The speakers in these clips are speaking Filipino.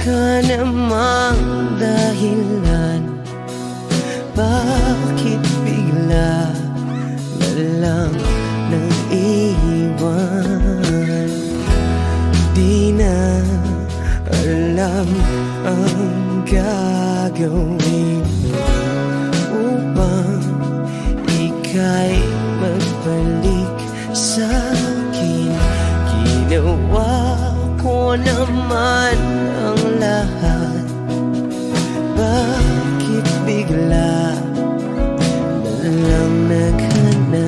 ka namang dahilan, bakit bigla na lang nang iwan? Di na alam ang gagawin upang ika'y magbalik sa'kin. Ginawa ko naman ang lahat, bakit bigla na lang naghanap?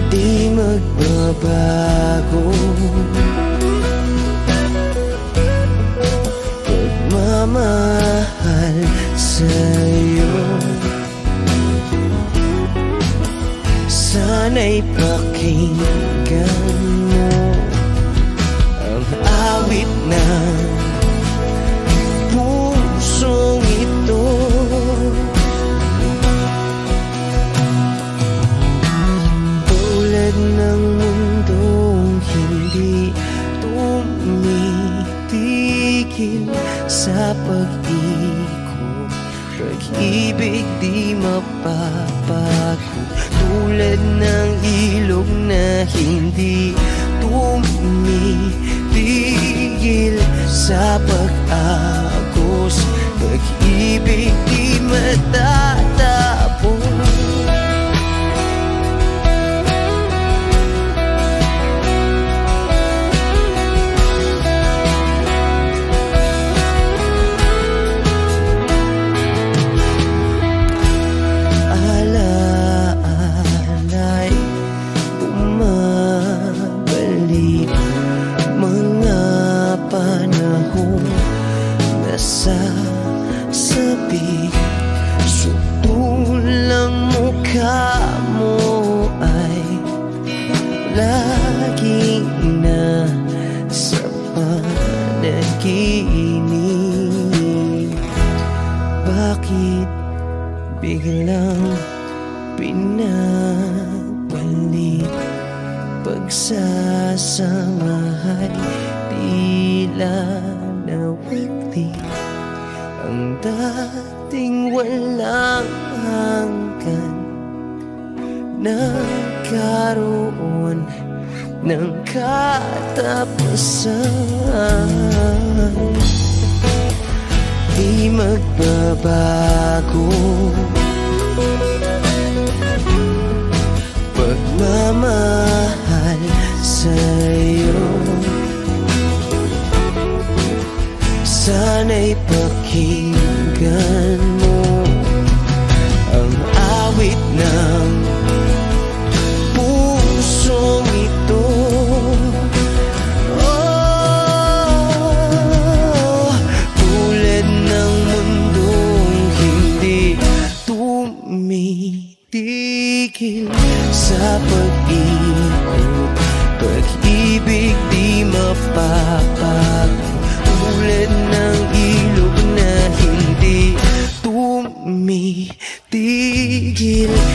Di magbabago pagmamahal sa'yo. Sana'y pakinggan mo ang awit ng pusong ito. Tulad ng mundong hindi tumitigil sa pag-ikot, pag-ibig di mapapagod. Tulad ng ilog na hindi tumitigil sa pag-agos, pag-ibig di matatapos. Sabi, sutulang mukha mo ay lagi na sa panaginip. Bakit biglang pinabalik? Pagsasamahay tila nawagli ang dating walang hanggan, nagkaroon ng katapusan. Di magbabago pagmamahal sa'yo. Sana'y pakinggan mo ang awit ng pusong ito. Oh, tulad ng mundong hindi tumitigil sa pag-ikot, pag-ibig di mapapagod. Tulad ng ilog na hindi tumitigil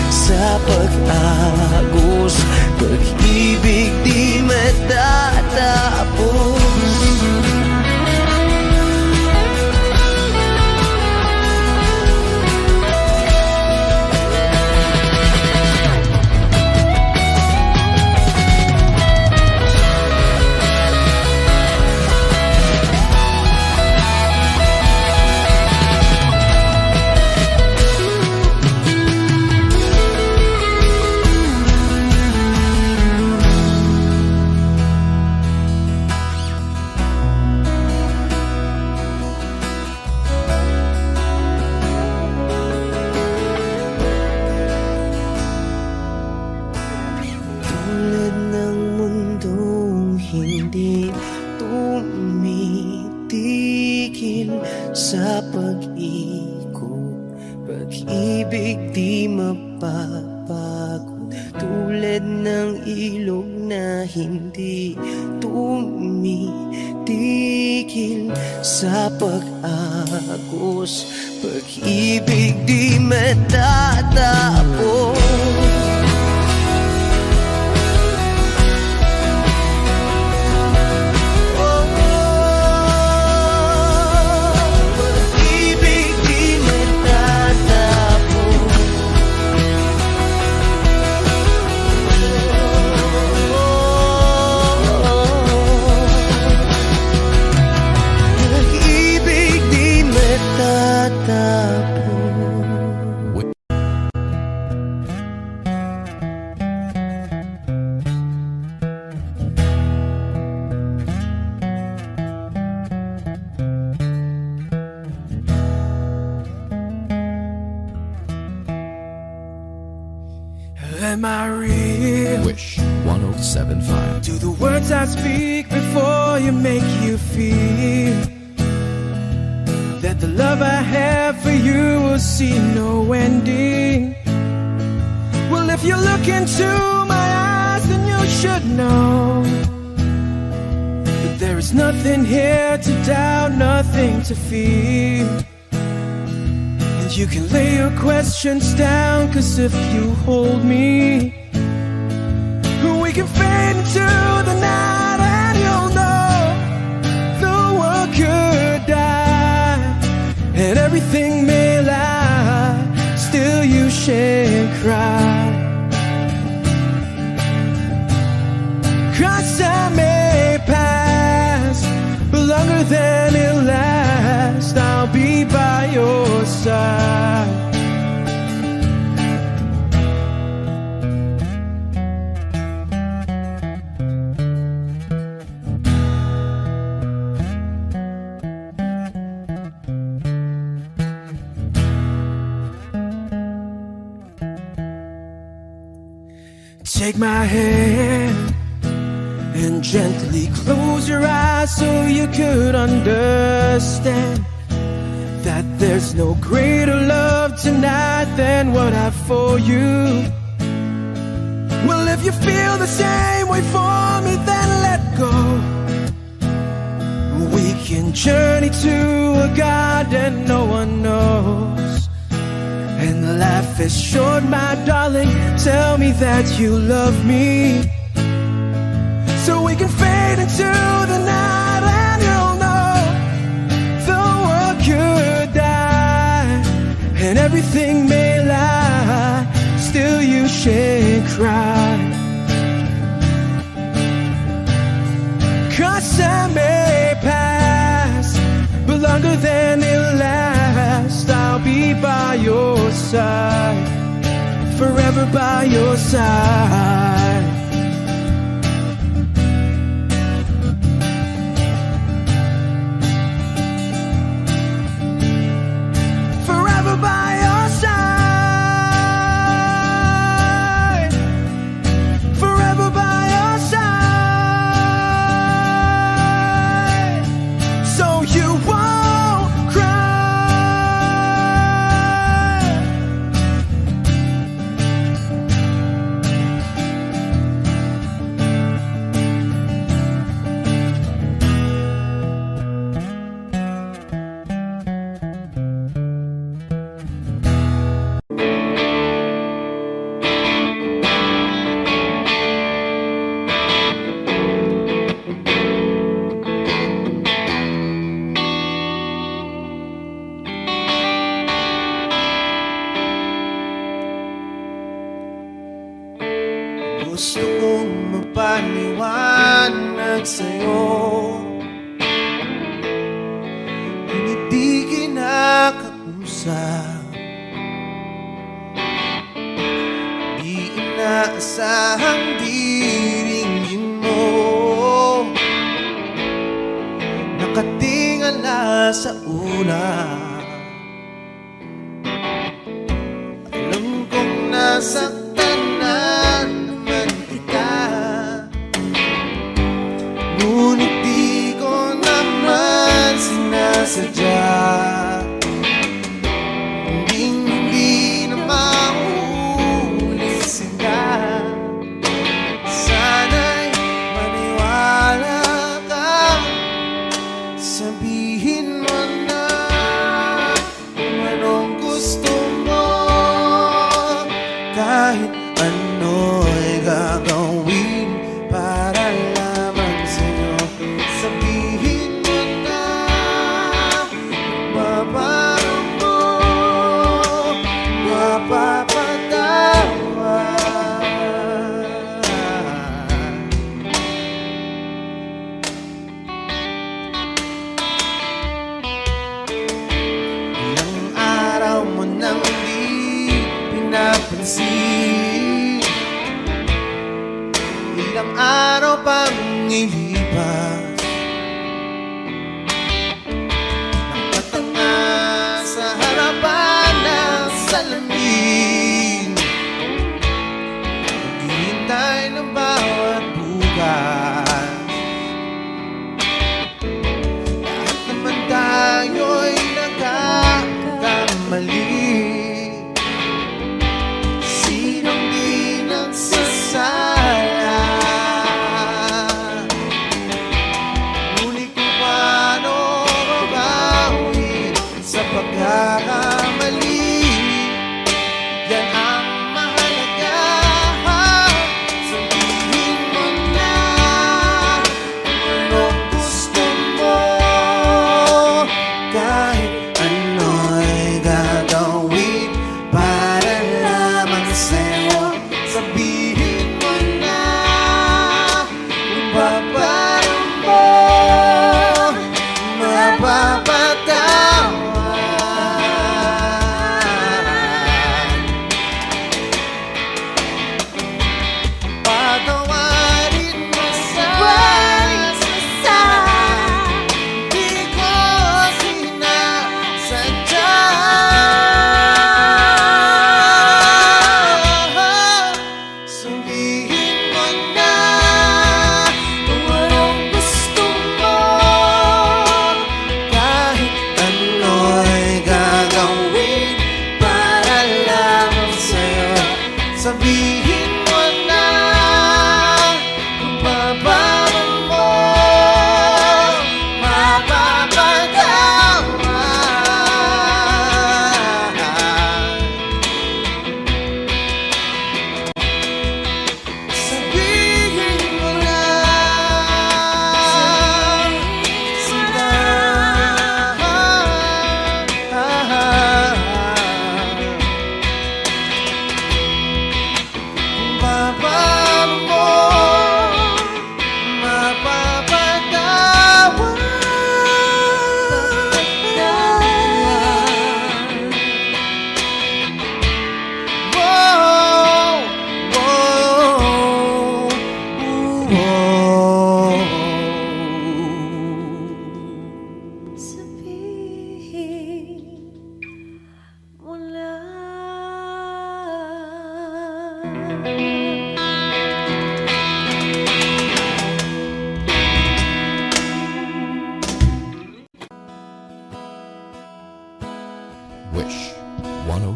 sa pag-agos, pag-ibig di matatapos. Hindi tumitigil sa pag-ikot, pag-ibig di mapapagod. Tulad ng ilog na hindi tumitigil sa pag-agos, pag-ibig di matatapos. Am I real? Wish 107.5. Do the words I speak before you make you feel that the love I have for you will see no ending? Well, if you look into my eyes, then you should know that there is nothing here to doubt, nothing to fear. And you can lay your questions down, 'cause if you hold me, we can fade into the night, and you'll know the world could die and everything may lie, still you shan't cry. 'Cause time may pass, but longer than it lasts, I'll be by your side. Take my hand and gently close your eyes so you could understand that there's no greater love tonight than what I have for you. Well, if you feel the same way for me, then let go. We can journey to a garden no one knows. And life is short, my darling, tell me that you love me, so we can fade into the night, and you'll know the world could die and everything may lie, still you shan't cry. 'Cause time may pass, but longer than it lasts, I'll be by your side, forever by your side. Forever by your side, forever by your side, so you won't cry. Gusto kong magpaliwanag sa'yo, hindi kinakausap, di inaasahang diringgin mo, nakatingala sa ulap. Alam kong nasaktan na naman kita, ngunit di ko naman sinasadya. Hindi na maulit sila, sana'y maniwala ka, sabihin mo na kung anong gusto mo, kahit ano'y gagawin para lamang sa'yo. Sabihin mo na mababago mo, mapapatawad. Ilang araw mo nang di pinapansin, ilang araw pang ilipas, nakatanga sa harapan ng salamin.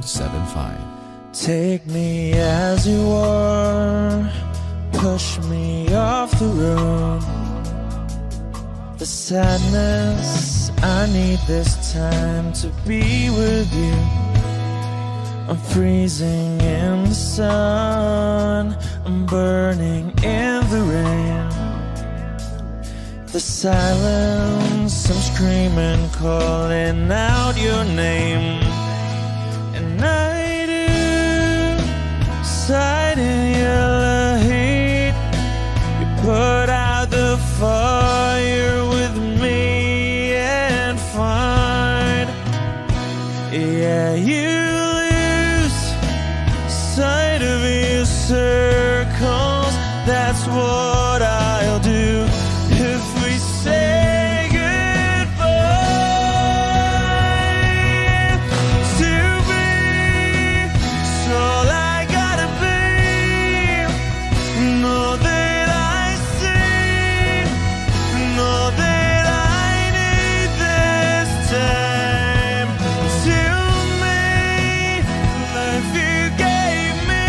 1075. Take me as you are, push me off the road. The sadness, I need this time to be with you. I'm freezing in the sun, I'm burning in the rain. The silence, I'm screaming, calling out your name. And I do, sight in your heat. You put out the fire with me and find, yeah, you sight of your circles. That's what I'll do if we say goodbye. To be, it's all I gotta be. Know that I see, know that I need this time. To me, life you gave me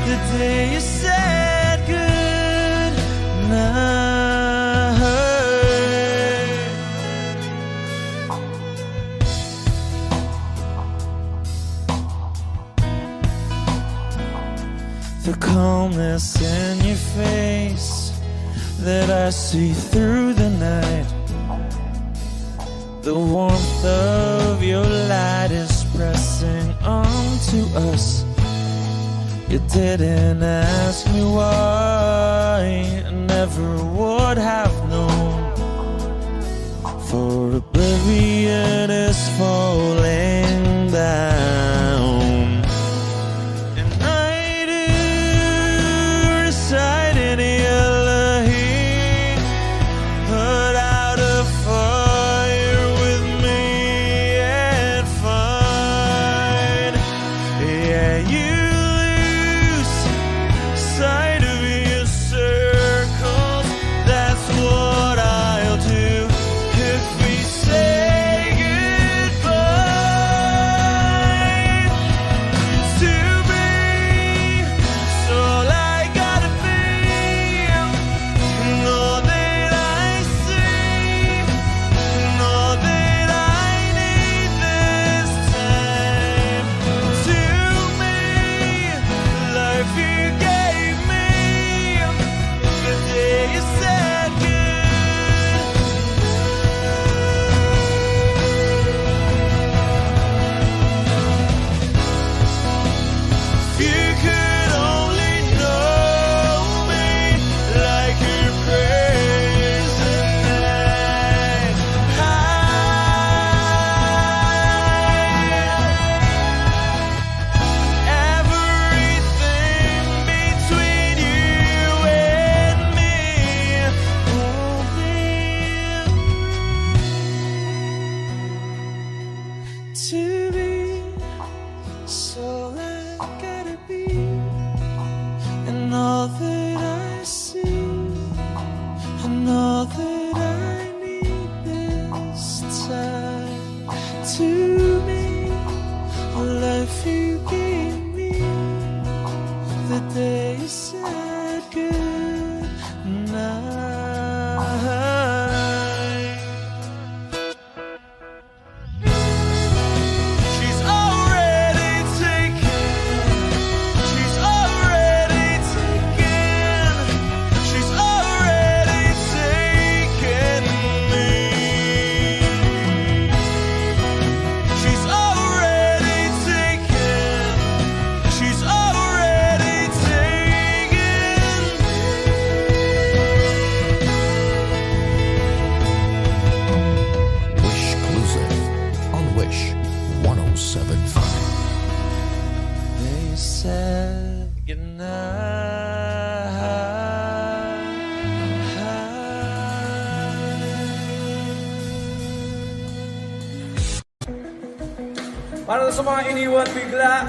the day you said good night. The calmness in your face that I see through the night. The warmth of your light is pressing onto us. You didn't ask me why, I never would have known. For oblivion is falling down. And I do reside in your heat. Put out a fire with me and find, yeah, you sight of your circles. That's what I'll do if we say goodbye. To be, it's all I gotta be. Know that I see, know that I need this time. To me, life you gave me the day you said good. If you could only know me like your present night. Everything between you and me won't be to be. So I gotta be, and all that I see, and all that I need this time. To me, a life you gave me the day you said good night. She's already taken. She's already taken. She's already taken me. She's already taken. She's already taken me. Wish Exclusive on Wish 1075. They said goodnight. Para sa mga iniwan bigla,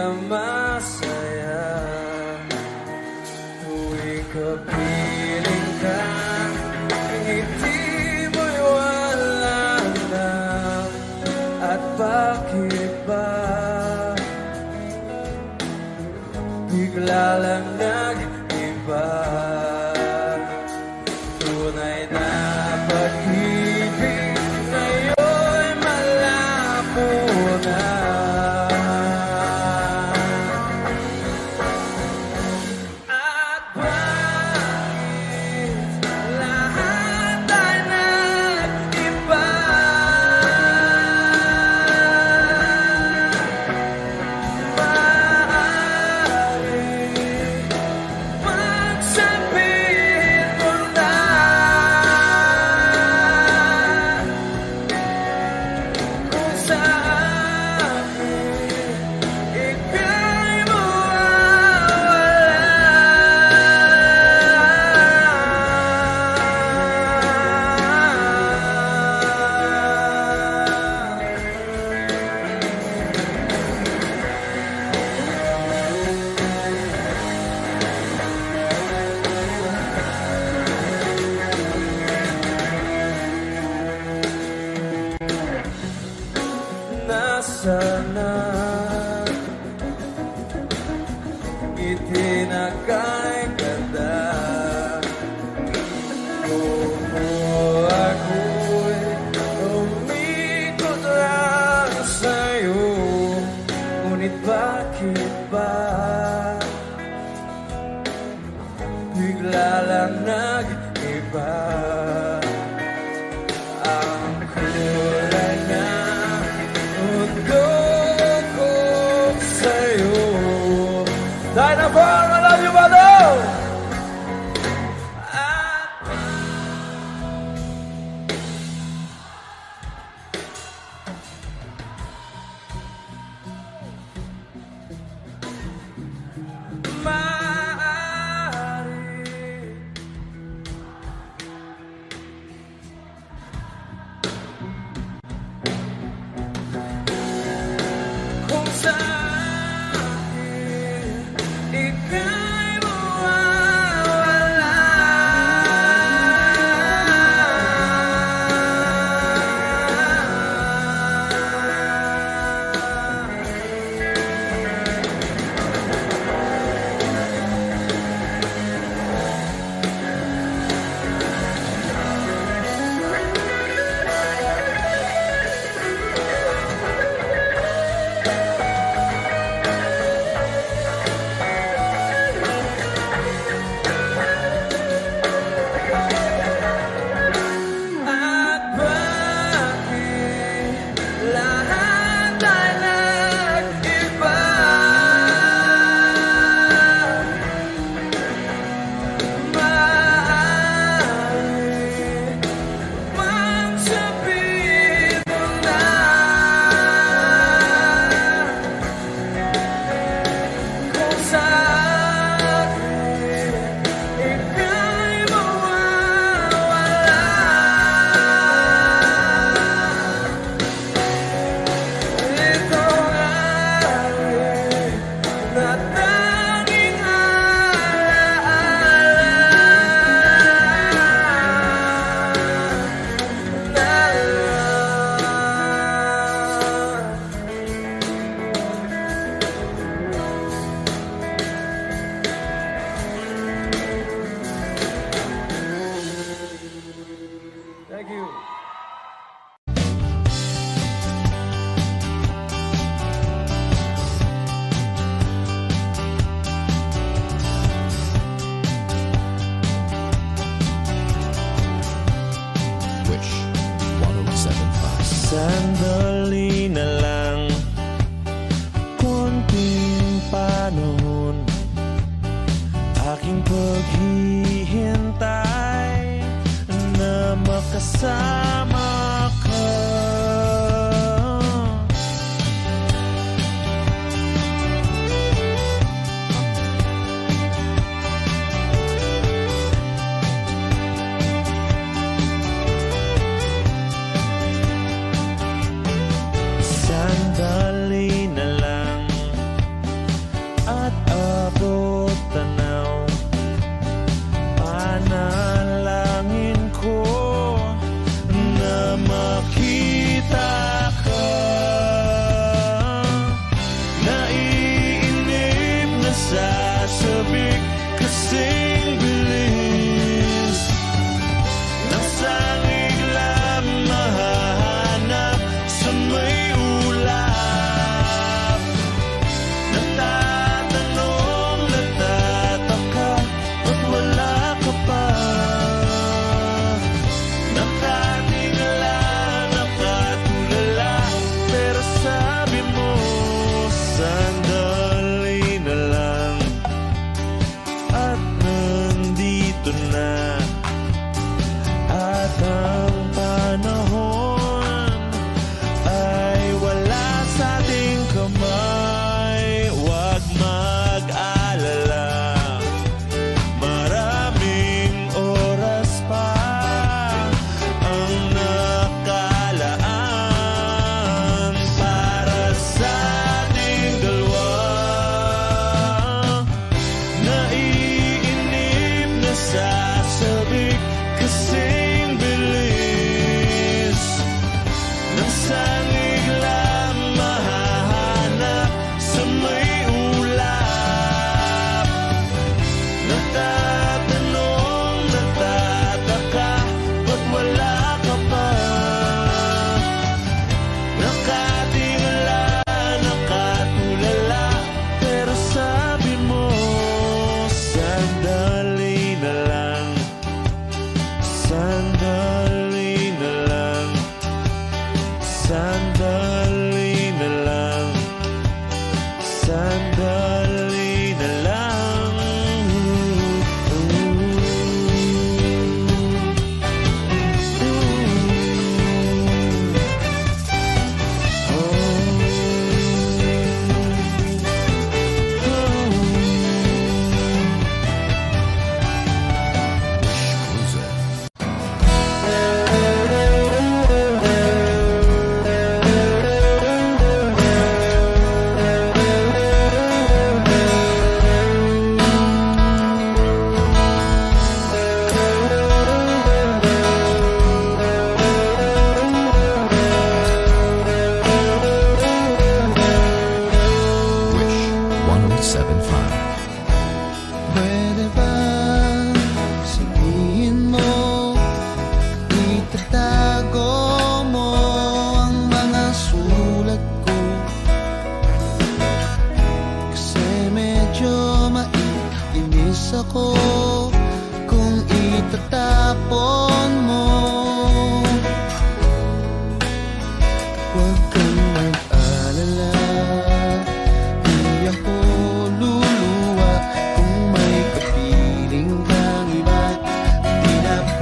na masaya. Tuwing kapiling ka, ngiti mo'y wala na. At bakit ba bigla lang nag-iba? Tunay na pag-ibig ngayon'y malabo na. At bakit lahat ay nag-iba? Magsabihin mo na kung sa akin ika'y mawawala. Nasaan na itinakay ganda? Kung ako'y umikot lang sa'yo, ngunit bakit ba bigla lang nag-iba? Ang kulay na mundo ko sa'yo. Dynapalm, I love you, brother! Maaari kung sa akin ika'y mawawala. At bakit lahat ay nag-iba? Maaari magsabihin mo na kung sa akin ika'y mawawala. Itong aray na tanging Thank you. Wish 1075. Sandali na lang, konting panahon, aking paghihintay na makasama ka. Sa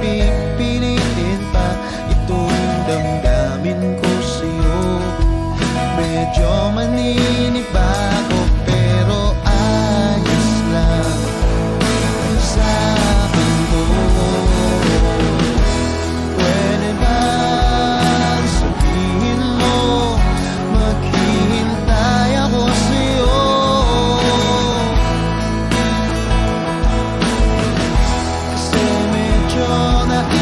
pipilitin pa itong damdamin ko sa'yo. Medyo maninibago pero ayos lang sa akin to. Pwede bang sabihin mo maghihintay ako sa'yo? Kasi medyo naiinis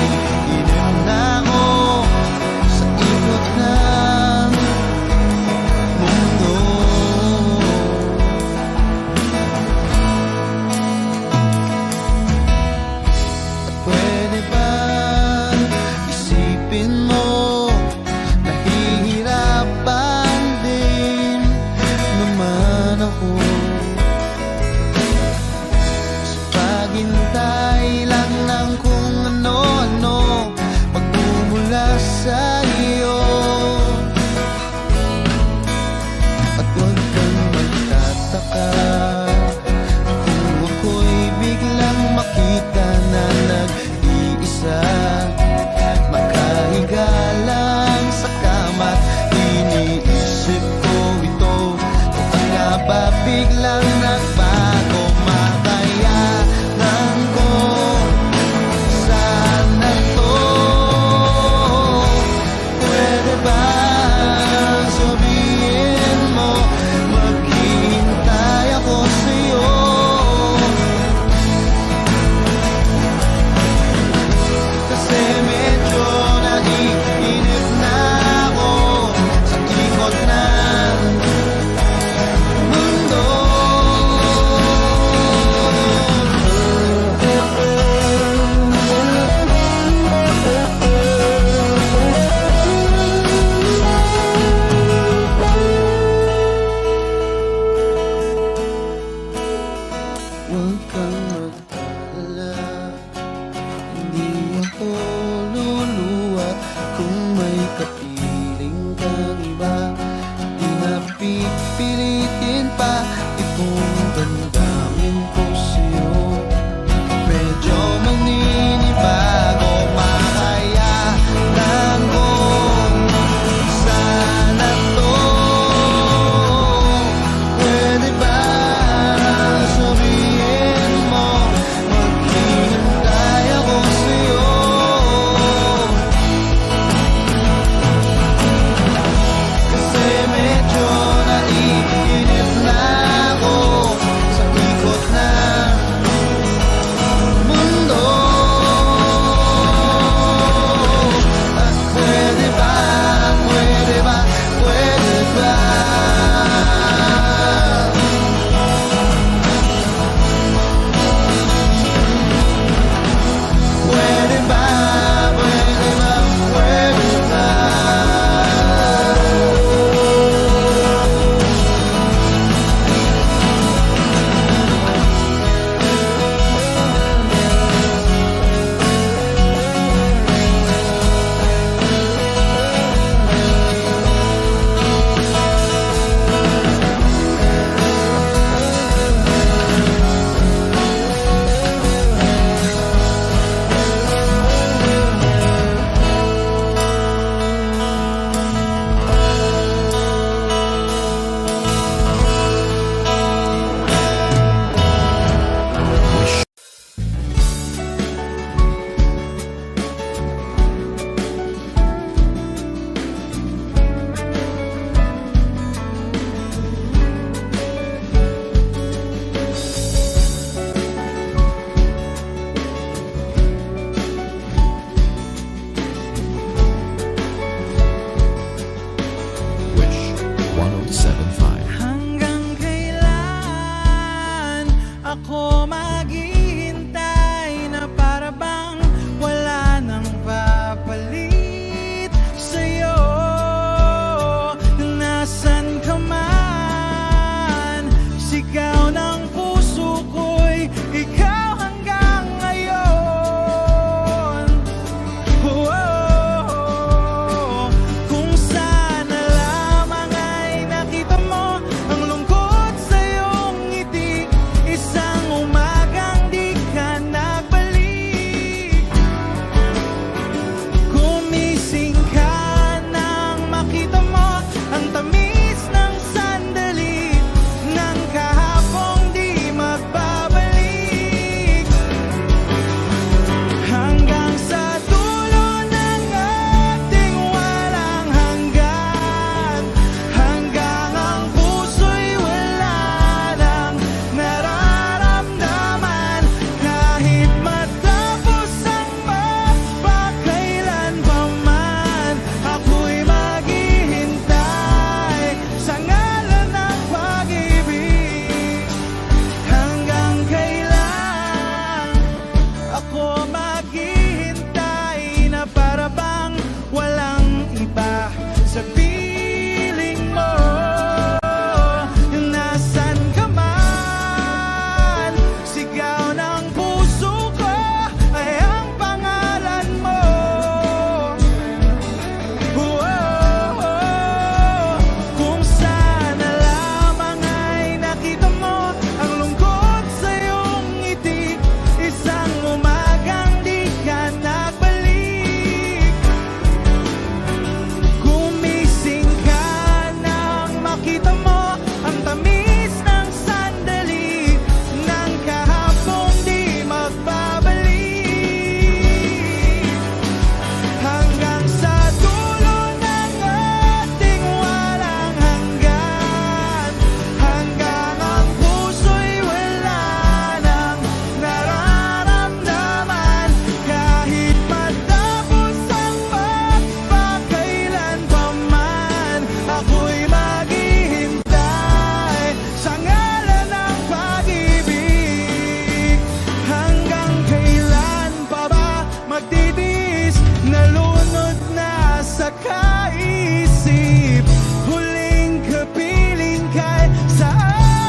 sa kaisip. Huling kapiling kay sa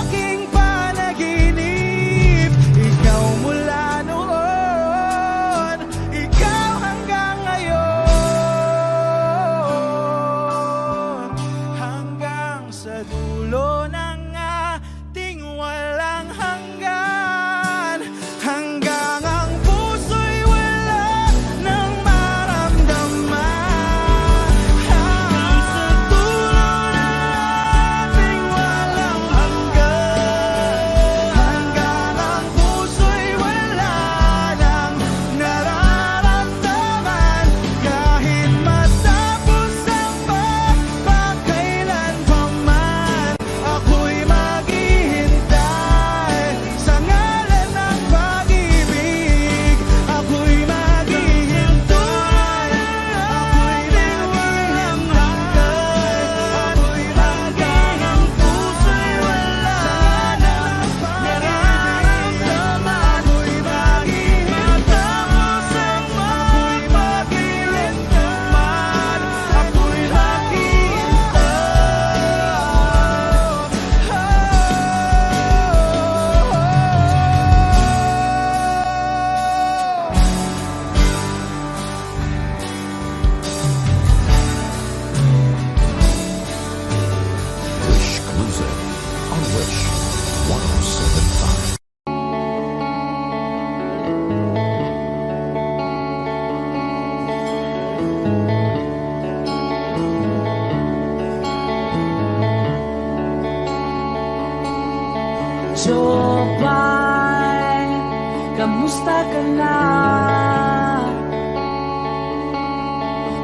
aking panaginip. Ikaw mula noon, ikaw hanggang ngayon, hanggang sa dulo ng ating walang hanggan. Hanggang ang puso'y wala nang maramdaman. Hanggang sa dulo ng ating walang hanggan. Hanggang ang puso'y wala nang nararamdaman. Kahit matapos ang pagkakailan pa man, ako'y maghihintay sa ngalan ng pag-ibig. Ako'y maghihintay, ako'y di walang hanggan. Ako'y hanggang ang puso'y wala nang nararamdaman. Ako'y maghihintay, ako'y maghihintay man. Ako'y Wish Cruiser on Wish 1075. Jopay, kamusta ka na?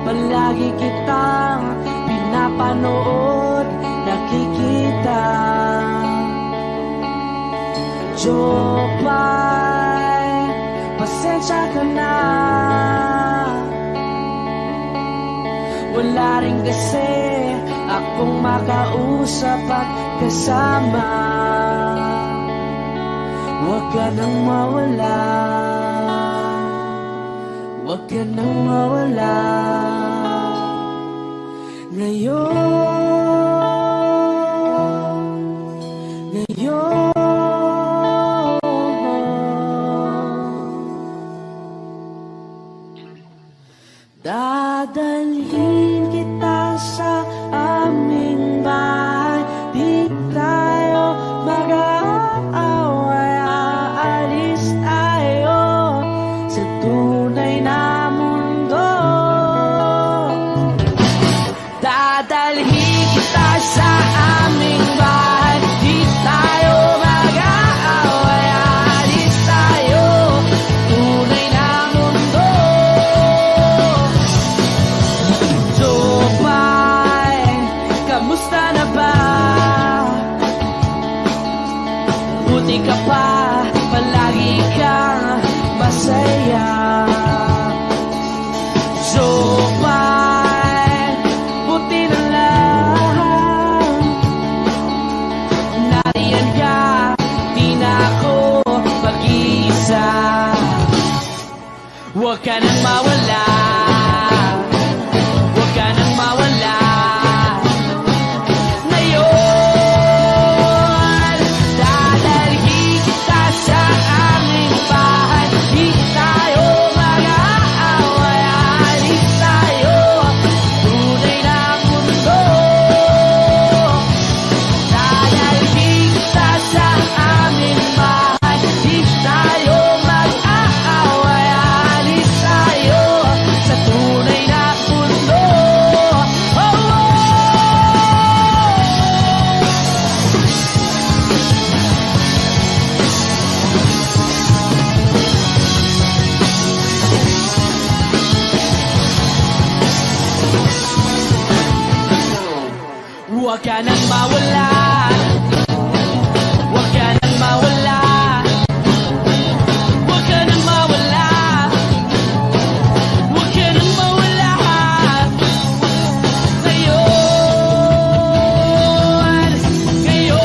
Palagi kitang pinapanood, nakikita. Jopay, pasensya ka na. Wala rin kasi akong makausap at kasama. Huwag ka nang mawala, huwag ka nang mawala. Ngayon, dadalhin kita sa aming bahay. Di tayo mag-aaway, aalis tayo sa tunay na mundo. Dadalhin kita sa aming bahay. Di tayo mag-aaway, aalis tayo tunay na mundo. Jopay, kamusta na ba? Buti ka pa, palagi kang masaya. Jopay, buti na lang nariyan ka, di na ako mag-iisa. Huwag ka nang mawala, huwag ka nang mawala. Ngayon, dadalhin kita sa aming bahay. Di tayo mag-aaway, aalis tayo tunay na mundo. Dadalhin kita sa aming bahay. Di tayo mag-aaway, aalis tayo sa tunay na mundo. Oh, oh. Huwag ka nang mawala, huwag ka nang mawala, huwag ka nang mawala, huwag ka nang mawala. Ngayon, ngayon.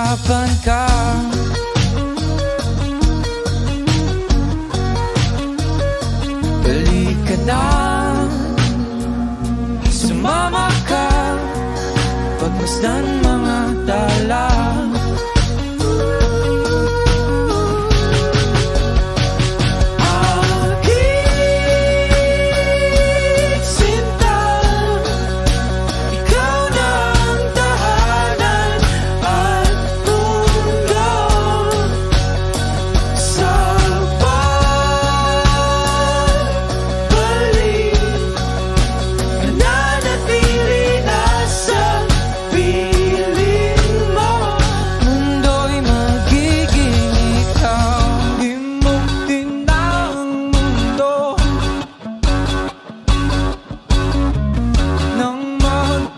hirapan ka. Balik ka na, sumama ka, pagmasdan mga tala.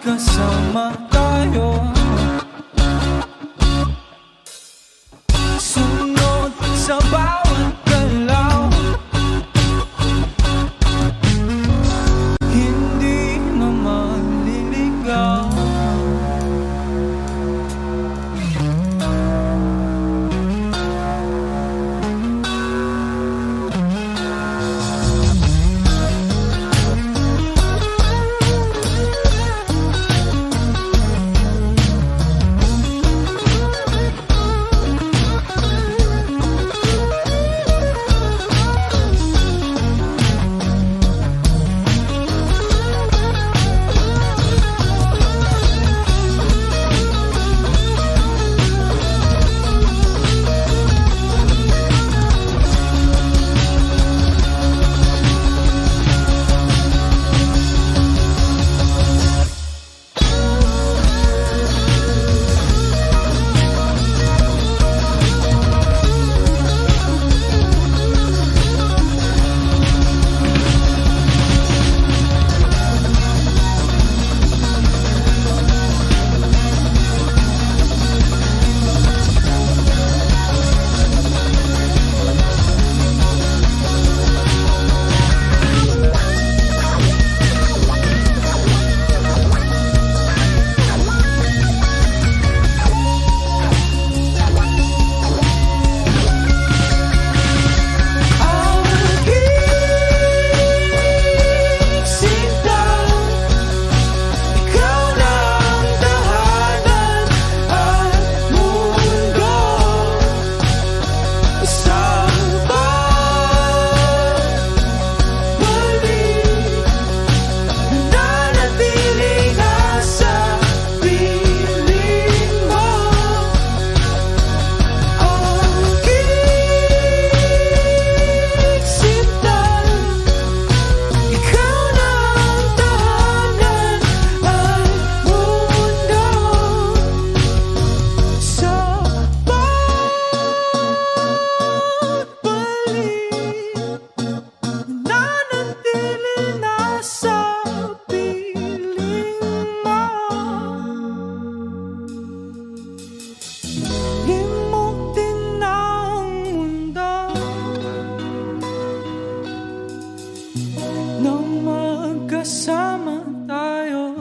Kasama tayo, sunod sa bawat galaw, hindi naman liligaw. Magkasama tayo,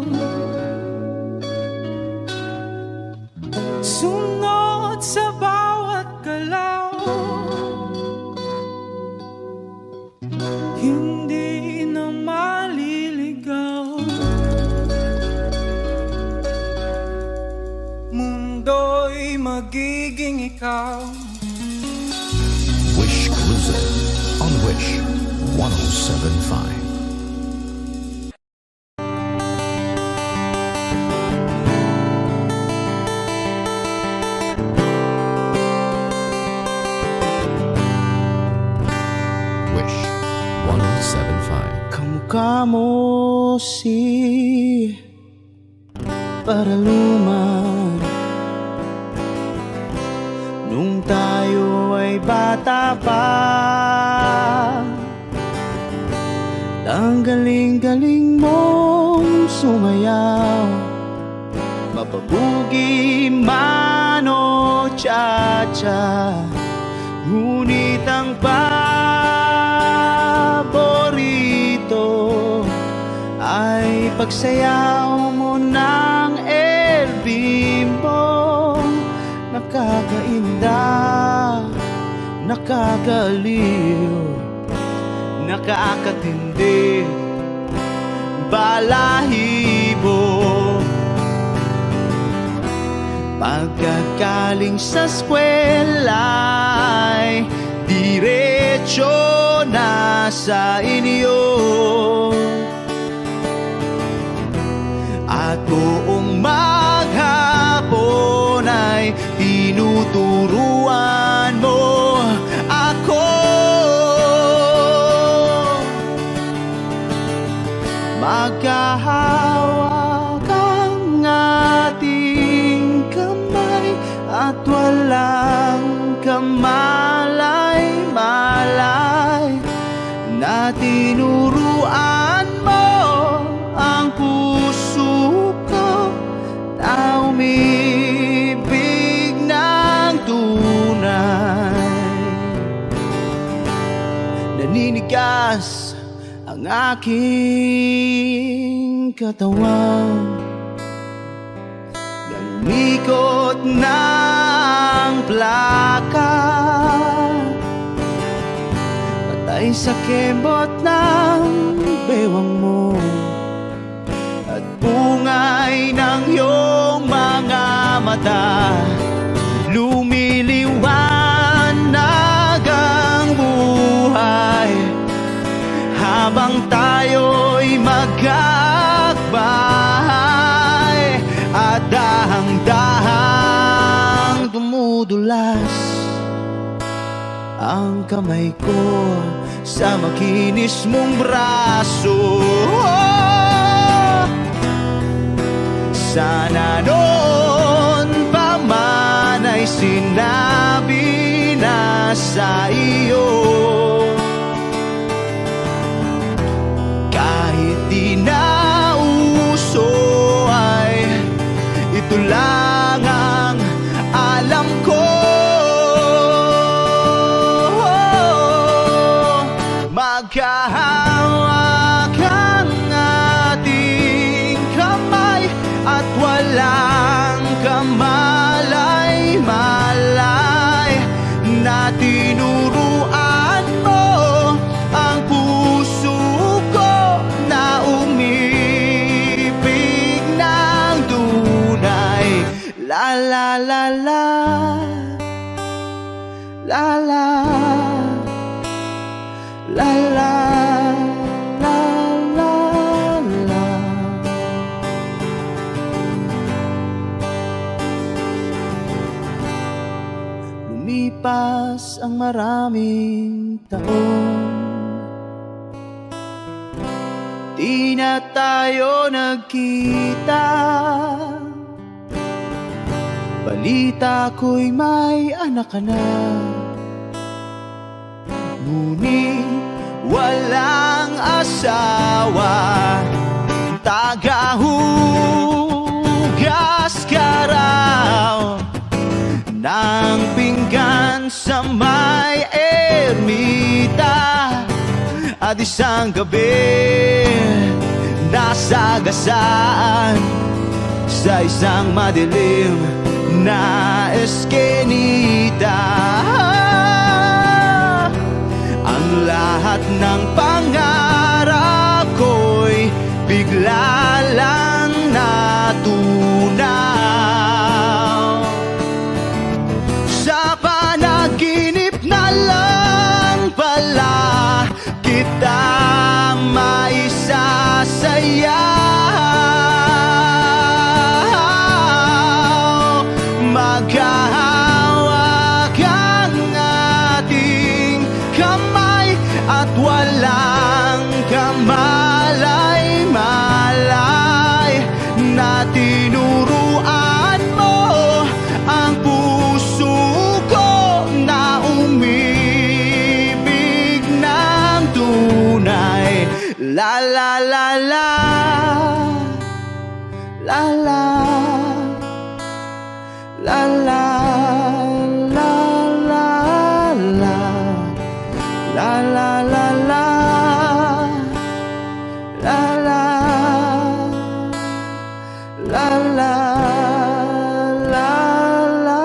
sunod sa bawat galaw, hindi na maliligaw. Mundo'y magiging ikaw. Wish Cruiser on Wish 1075. Kamukha mo si Paraluman nung tayo ay bata pa. Ang galing-galing mong sumayaw, mapabugi man o cha-cha. Ngunit ang paborito ay pagsayaw mo ng El Bimbo na nakakaliw, nakakatindi, balahibo. Pagkagaling sa eskwela'y diretso na sa inyo, at buong maghapon ay tinuturuan mo ako. Magkahawak ang ating kamay at walang kamalay-malay, na tinuruan mo ang puso ko na umibig ng tunay. Naninigas ang aking katawan, nangikot ng plaka, patay sa kembot ng bewang mo at bungay ng iyong mga mata. Lumiliwanag ang buhay habang tayo'y magkakbahay, at dahang-dahang dumudulas ang kamay ko sa makinis mong braso. Sana noon pa man ay sinabi na sa iyo, kahit di na uso ay ito lang ang alam ko. Magkahawak ang ating kamay at walang kamalay-malay, na tinuruan mo ang puso ko na umibig ng tunay. La la la la, la la, la la, la la, la. Lumipas ang maraming taon, di na tayo nagkita. Balita ko'y may anak ka na, ngunit walang asawa. Tagahugas ka raw ng pinggan sa may ermita, at isang gabi nasagasaan sa isang madilim na eskenita. Ang lahat ng pangarap ko'y bigla lang natunaw. Sa panaginip na lang pala kita maisasayaw. Magkahawak ang ating kamay at walang kamalay-malay, na tinuruan mo ang puso ko na umibig ng tunay. La la la la, la la, la la, la la, la la, la la, la la, la, la la, la la.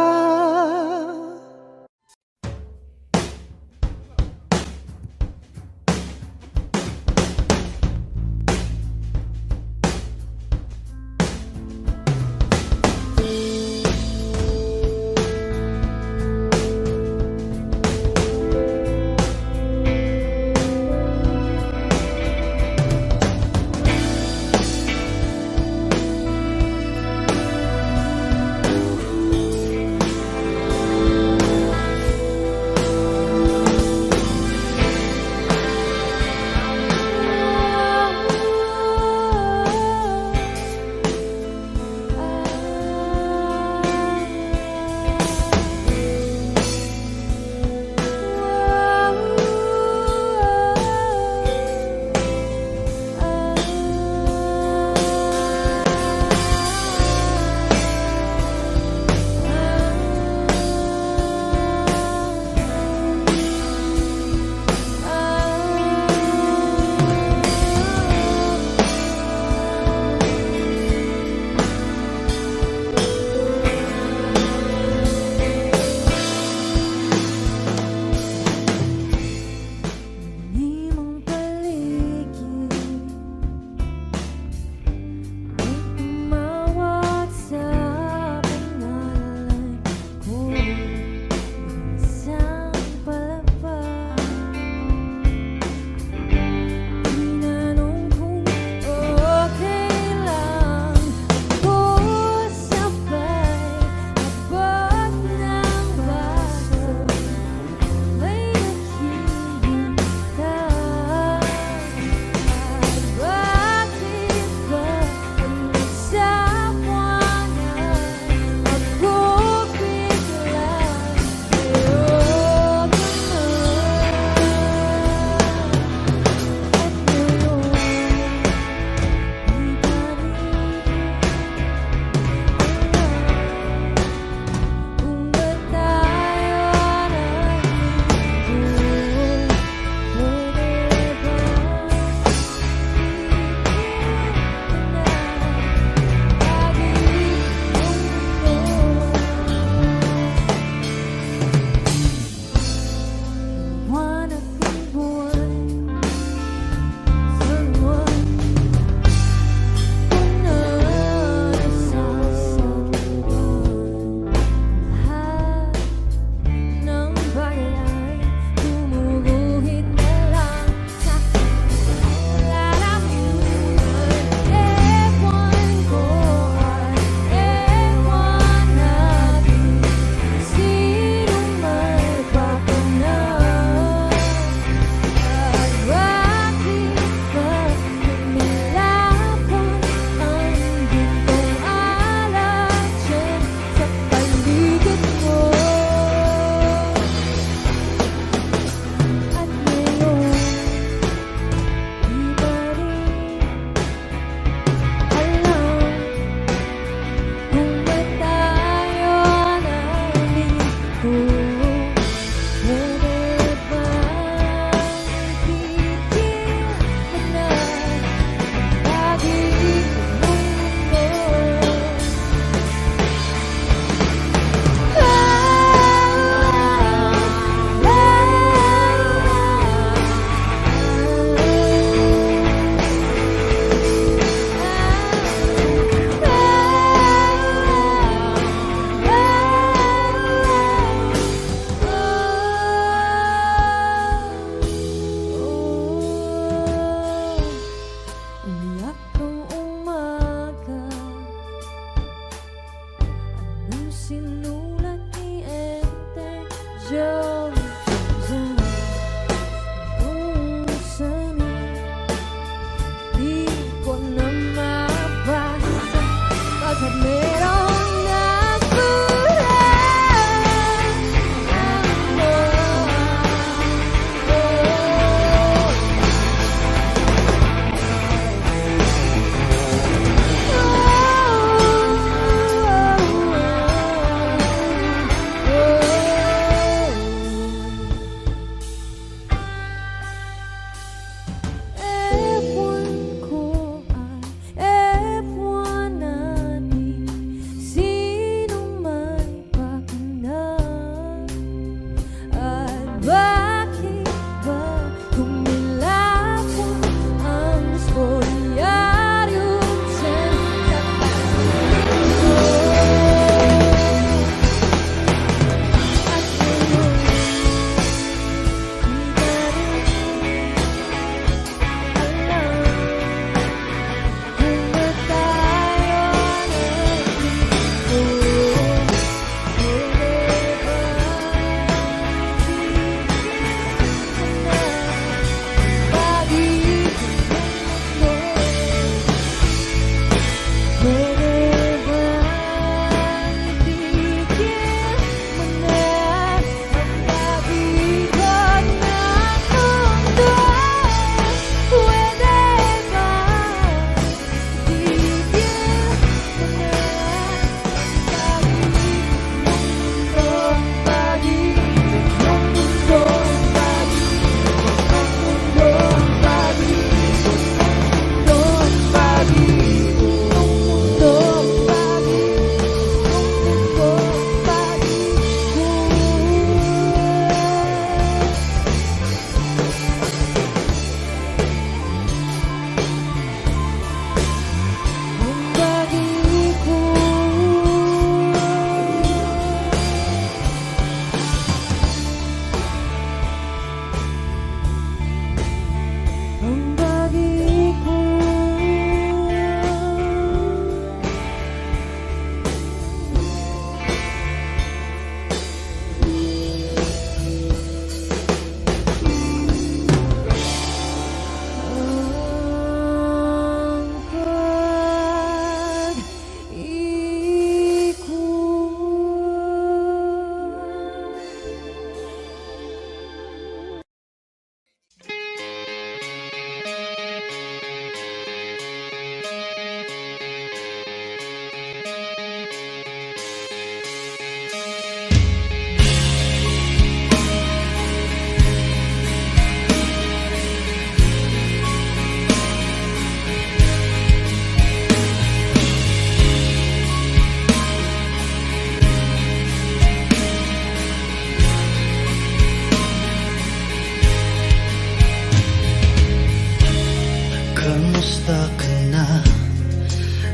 kamusta ka na?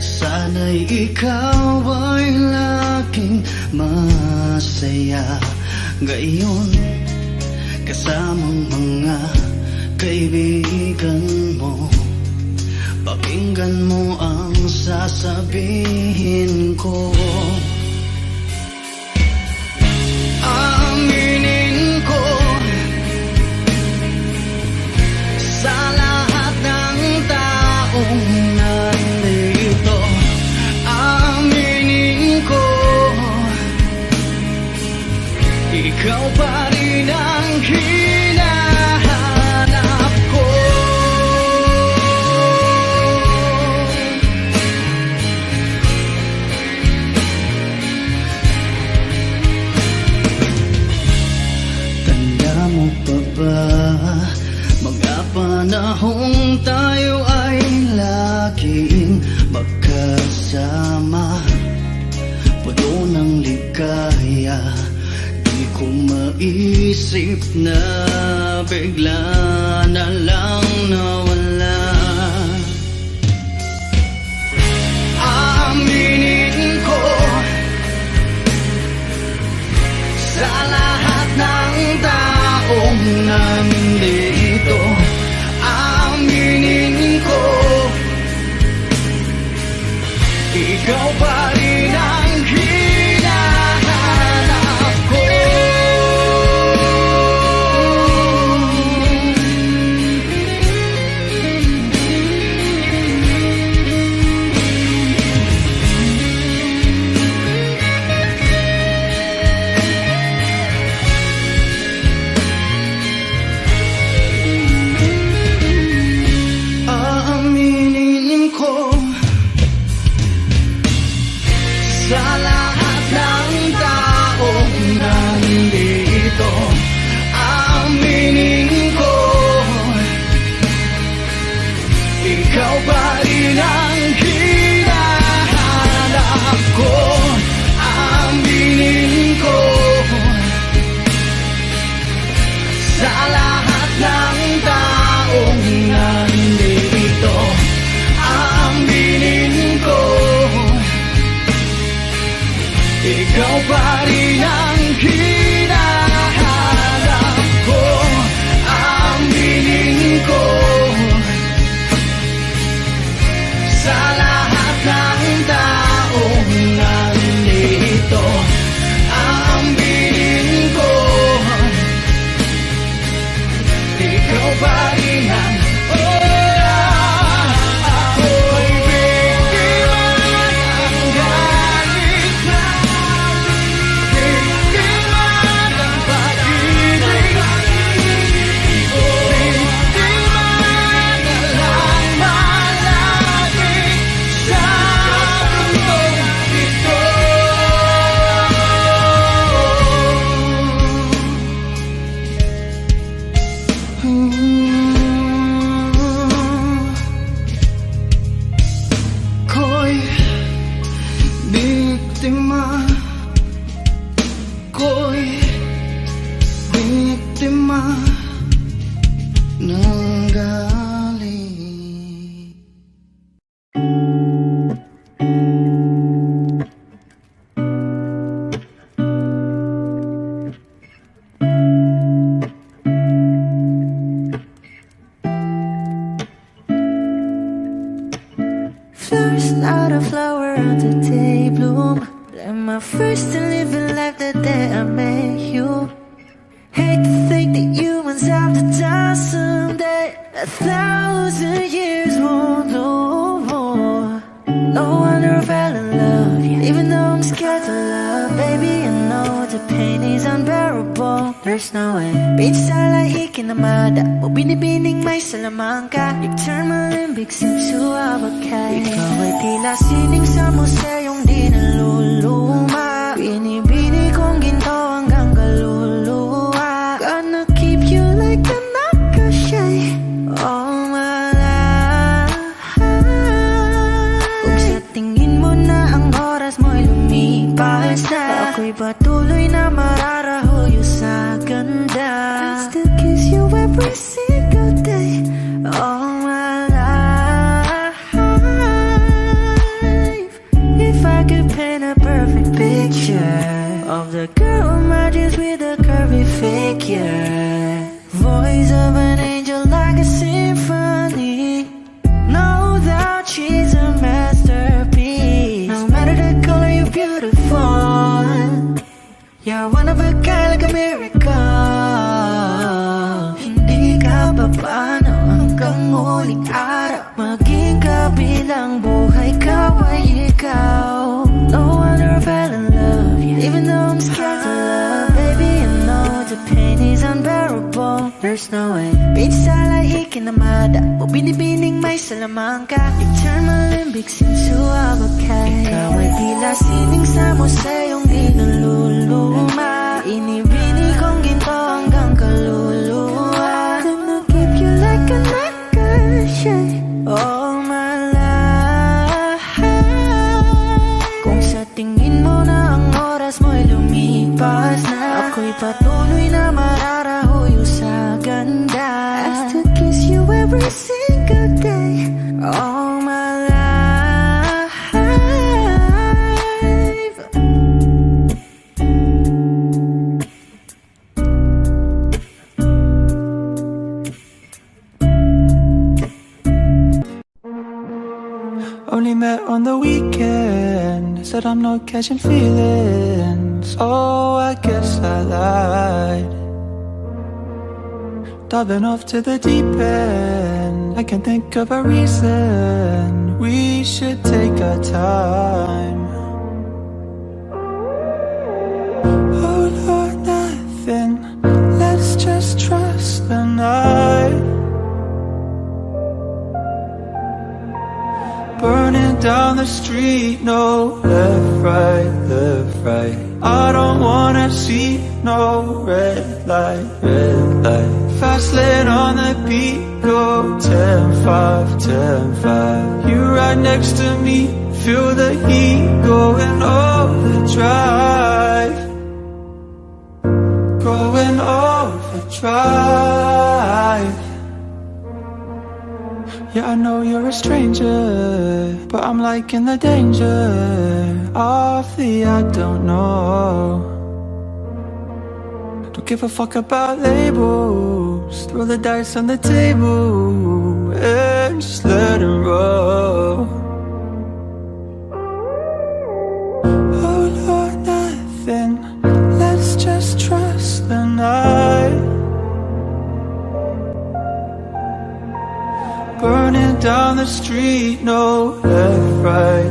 Sana'y ikaw ay laging masaya ngayon, kasamang mga kaibigan mo. Pakinggan mo ang sasabihin ko. Aminin ko sa lahat ng taong nandito. Aminin ko, ikaw pa rin ang hinahanap ko. Tanda mo pa ba mga panahong tayo ay laging magkasama, puno ng ligaya? Di ko maisip na bigla na lang nawala. Aminin ko sa lahat ng taong nandito. Aminin ko, ikaw pa rin ang hinahanap ko. Aaminin ko sa lahat ng taong nandito. Aminin ko, ikaw pa rin ang hinahanap ko. Aminin ko sa lahat ng taong nandito. Aminin ko, ikaw pa rin ang hinahanap ko. Aminin ko sa lahat ng taong nandito. Aminin ko, ikaw pa rin ang ako'y biktima ng galit na, biktima ng pag-ibig, biktima na lang malagi sa mundong ito. Ko'y biktima, ko'y biktima ng galit. Flowers, not a flower on the day bloom. Like my first to living life the day I met you. Hate to think that humans have to die someday. 1,000 years won't know more. No wonder I fell in love, even though I'm scared to love. Baby, I know the pain is unbearable. There's no way Pinsala ikinamada o binibining may salamangka. You turn my limbic seems to have a kay. Ikaw ay tila sining sa museyong di naluluma. Binibini kong ginto hanggang kaluluwa. Gonna keep you like a nakashay all my life. Kung sa tingin mo na ang oras mo'y lumipas na, ako'y patuloy na mararahuyo sa ganda. I still kiss you every single day all my life. a girl who marches with a curvy figure, voice of an angel like a symphony. No doubt she's a masterpiece. No matter the color, you're beautiful. You're one of a kind, like a miracle. Hindi ka papaano hanggang huling araw. Maging kabilang buhay ka ay ikaw. No wonder I fell in love, yeah. Even though I'm scared to love, baby, I know the pain is unbearable. There's no way pinsala ikinamada o binibining may salamangka. You turn my limbics into abakay. Ikaw ay tila sining sa museyong di naluluma. Inibini kong ginto hanggang kaluluwa. Gonna keep you like a necklace, yeah, all my life. Kung sa tingin mo na ang oras mo'y lumipas na, ako'y patuloy na mararahuyo sa ganda. I still kiss you every single day, all my life. Only met on the weekend. Said I'm not catching feelings. Oh, I guess I lied. Diving off to the deep end. I can't think of a reason. We should take our time. All or nothing. Let's just trust the night. Burning down the street, no left, right. I don't wanna see no red light. Fast lane on the beat, go 10-5, 10-5. You right next to me, feel the heat going overdrive. Going overdrive. Yeah, I know you're a stranger, but I'm liking the danger of the I don't know. Don't give a fuck about labels. Throw the dice on the table and just let it roll. All or nothing. Let's just trust the night. Burning down the street, no left, right.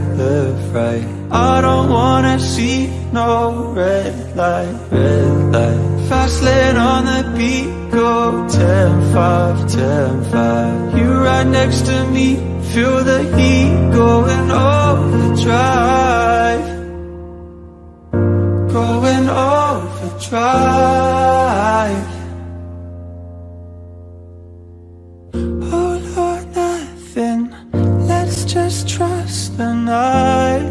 I don't wanna see no red light. Fast lane on the beat, go 10-5, 10-5. You right next to me, feel the heat going overdrive. Going overdrive. Let's just trust the night.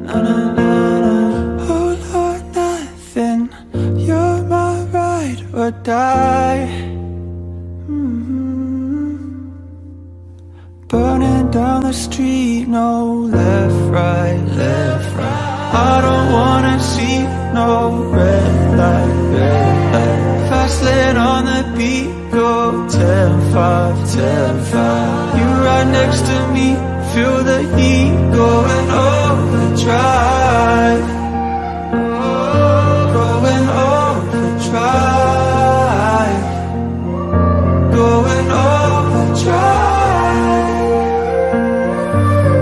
Na na na na. All or nothing. You're my ride or die. Burning down the street, no left, right. I don't wanna see no red light. Fast lane on the beat, go 10-5, 10-5. You right next to me, feel the heat going overdrive. Going overdrive. Going overdrive.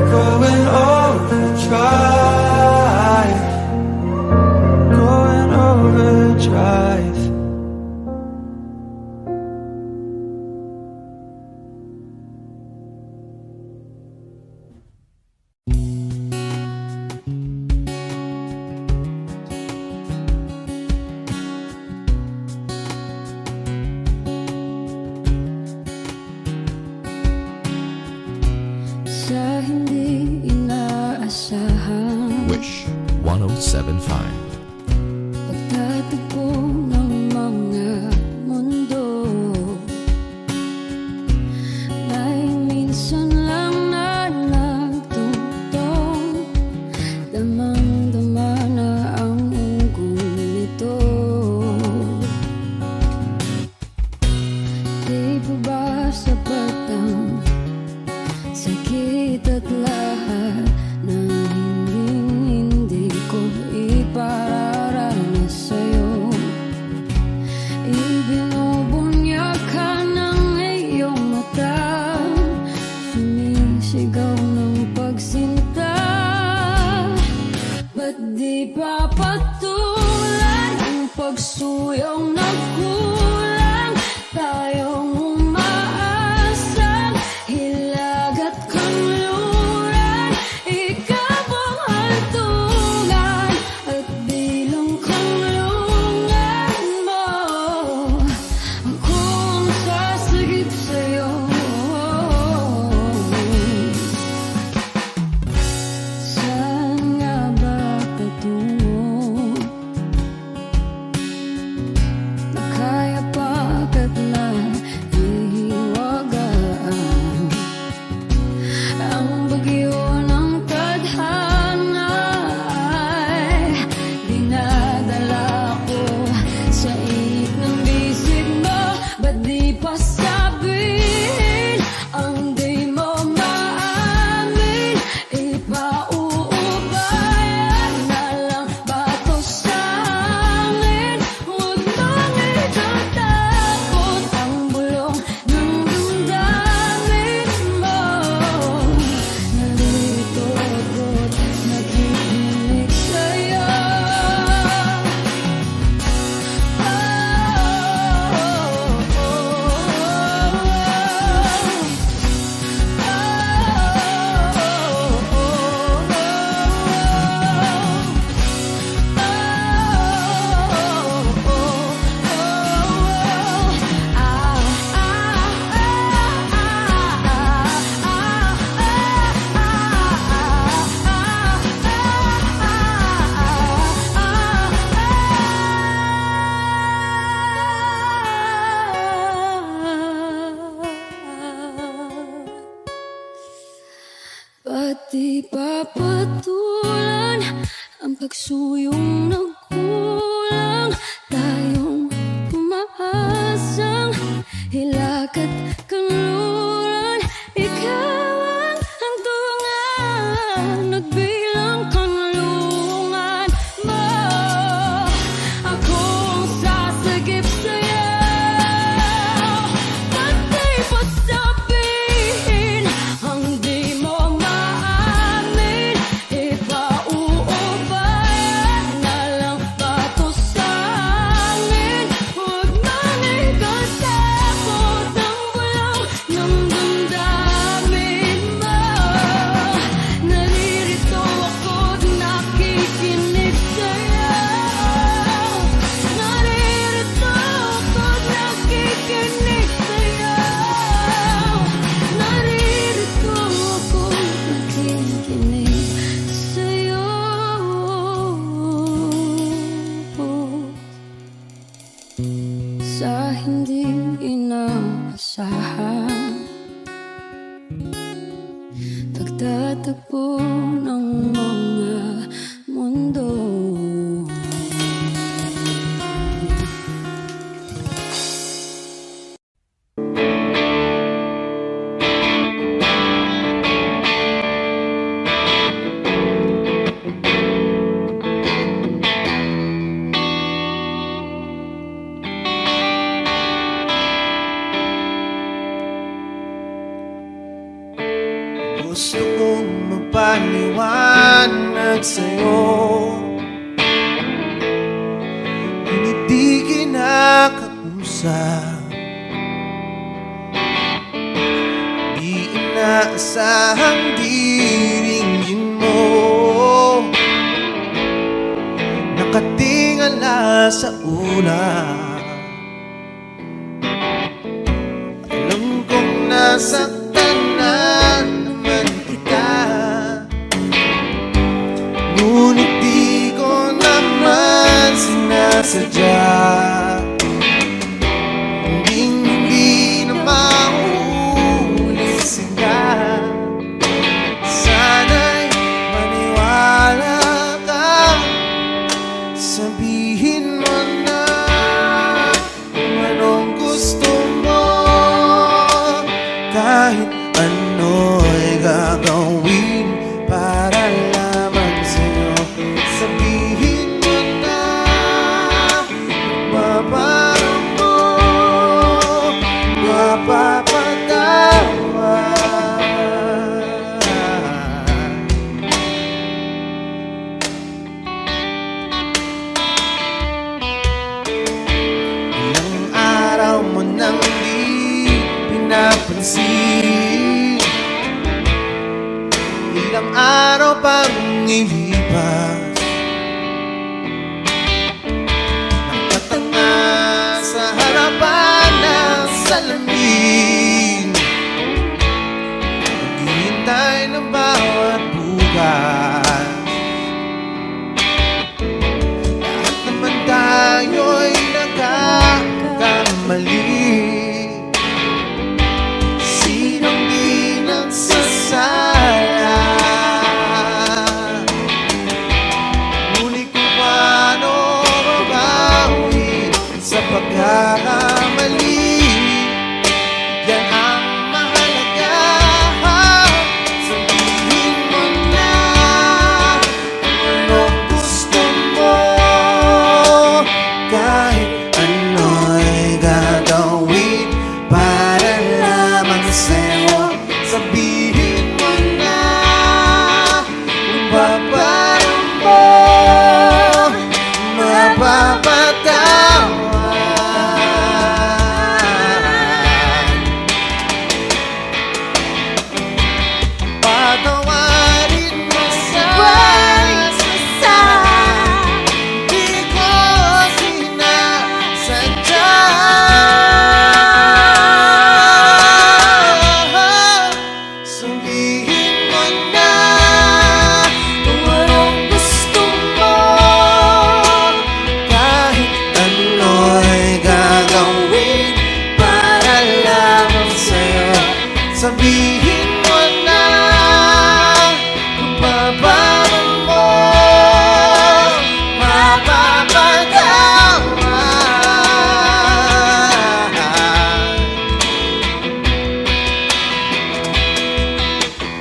Going overdrive. Going overdrive. Sa hindi inaasahan Wish 1075. pagtatagpo ng mga mundo, may minsan lang na nagtutong damang-damang sapat ang sakit at lahat ng hindi ko ipararanas sa'yo. Ibinubunyag ka ng iyong mata, sumisigaw ng pagsinta. Ba't di pa patulan ang pagsuyong nagkulang? Tayong umaasang hilag at kanluran, ikaw ang hantungan at bilang kanlungan mo. Akong sasagip sa'yo. Saan nga ba patungo? Nakaya pagkat na ihiwagaan ang bagyo ng tadhana ay dinadala ko sa iik ng bisig mo. Ba't di pa sabihin ang di mo maamin? Ipauubayan na lang ba to sa akin? Huwag mong itatakot ang bulong ng damdamin mo. Narito ako't nakikinig sa'yo. Ba't di pa patulan ang pagsuyong nagkulang? Tayong umaasang hilag at kanluran, ikaw ang hantungan at bilang kanlungan mo. Akong sasagip sa'yo. Ba't di pa sabihin ang di mo maamin? Ipauubayan na lang ba to sa akin? Huwag mong ikatakot ang bulong ng damdamin mo. Naririto ako't nakikinig sa'yo. Naririto ako't nakikinig sa'yo. Naririto ako't nakikinig sa'yo. Sa hindi inaasahan, pagtatagpo ng mga mundo. Gusto kong magpaliwanag sa'yo, ngunit di kinakausap. Di inaasahang diringgin mo, nakatingala sa ulap. Alam kong nasaktan na naman kita, ngunit di ko naman sinasadya. Hindi na mauulisin ka, sana'y maniwala ka. Sabihin mo na kung anong gusto mo. kahit ano'y gagawin para lamang sa'yo. Sabihin mo na mababago mo, mapapatawa. Ilang araw mo nang di pinapansin, ilang araw pang ilipas, nakatanga sa harapan ng salamin, naghihintay ng bawat bukas. Lahat naman tayo'y nagkakamali, sinong di nagsasala? Ngunit kung paano mabawi sa pagkakamali, yan ang mahalaga. Sabihin mo na kung anong gusto mo, kahit ano'y gagawin para lamang sa'yo. Sabihin mo na kung paano mo mapapatawa. Patawarin mo sa di ko sinasadya. Sabihin mo na kung anong gusto mo, kahit ano'y gagawin para lamang sa'yo. Sabihin mo na kung paano mo mapapatawa.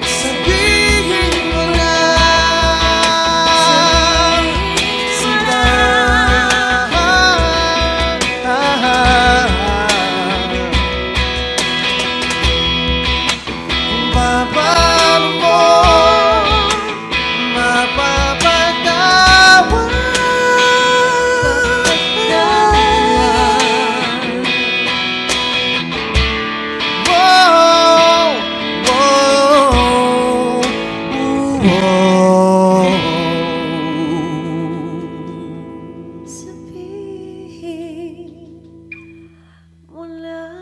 Sabihin mo na sila. Kung paano mo mapapatawa. Whoa, whoa, whoa. Sabihin mo lang.